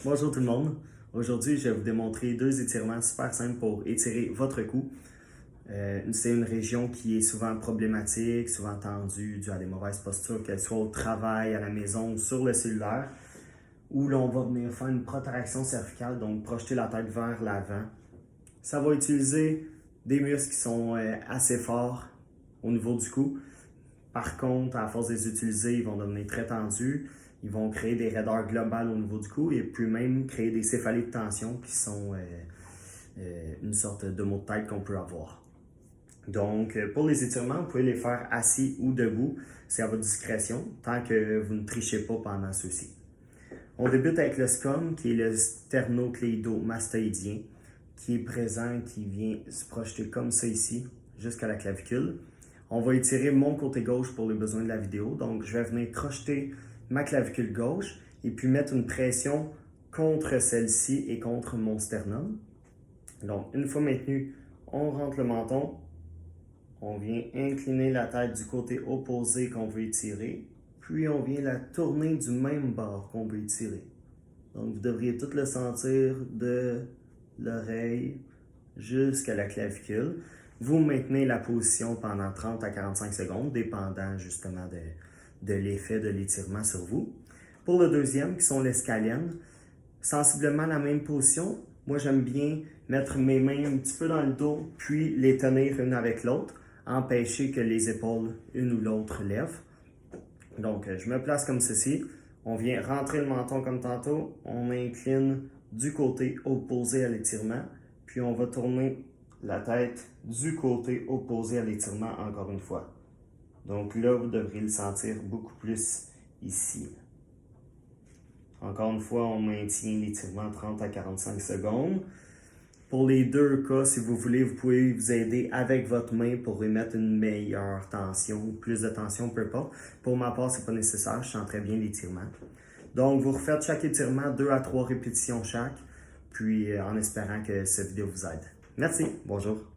Bonjour tout le monde. Aujourd'hui, je vais vous démontrer deux étirements super simples pour étirer votre cou. C'est une région qui est souvent problématique, souvent tendue due à des mauvaises postures, qu'elles soient au travail, à la maison ou sur le cellulaire, où l'on va venir faire une protraction cervicale, donc projeter la tête vers l'avant. Ça va utiliser des muscles qui sont assez forts au niveau du cou. Par contre, à force de les utiliser, ils vont devenir très tendus. Ils vont créer des raideurs globales au niveau du cou et puis même créer des céphalées de tension qui sont une sorte de maux de tête qu'on peut avoir. Donc, pour les étirements, vous pouvez les faire assis ou debout. C'est à votre discrétion, tant que vous ne trichez pas pendant ceux-ci. On débute avec le SCOM, qui est le sternocléidomastoïdien, qui est présent, qui vient se projeter comme ça ici, jusqu'à la clavicule. On va étirer mon côté gauche pour les besoins de la vidéo. Donc, je vais venir crocheter ma clavicule gauche et puis mettre une pression contre celle-ci et contre mon sternum. Donc, une fois maintenu, on rentre le menton. On vient incliner la tête du côté opposé qu'on veut étirer. Puis, on vient la tourner du même bord qu'on veut étirer. Donc, vous devriez tout le sentir de l'oreille jusqu'à la clavicule. Vous maintenez la position pendant 30 à 45 secondes, dépendant justement de l'effet de l'étirement sur vous. Pour le deuxième, qui sont les scalènes, sensiblement la même position. Moi, j'aime bien mettre mes mains un petit peu dans le dos, puis les tenir une avec l'autre, empêcher que les épaules, une ou l'autre, lèvent. Donc, je me place comme ceci. On vient rentrer le menton comme tantôt. On incline du côté opposé à l'étirement. Puis, on va tourner la tête du côté opposé à l'étirement encore une fois. Donc là, vous devriez le sentir beaucoup plus ici. Encore une fois, on maintient l'étirement 30 à 45 secondes. Pour les deux cas, si vous voulez, vous pouvez vous aider avec votre main pour remettre une meilleure tension, plus de tension, peu importe. Pour ma part, ce n'est pas nécessaire, je sens très bien l'étirement. Donc, vous refaites chaque étirement 2 à 3 répétitions chaque, puis en espérant que cette vidéo vous aide. Merci, bonjour.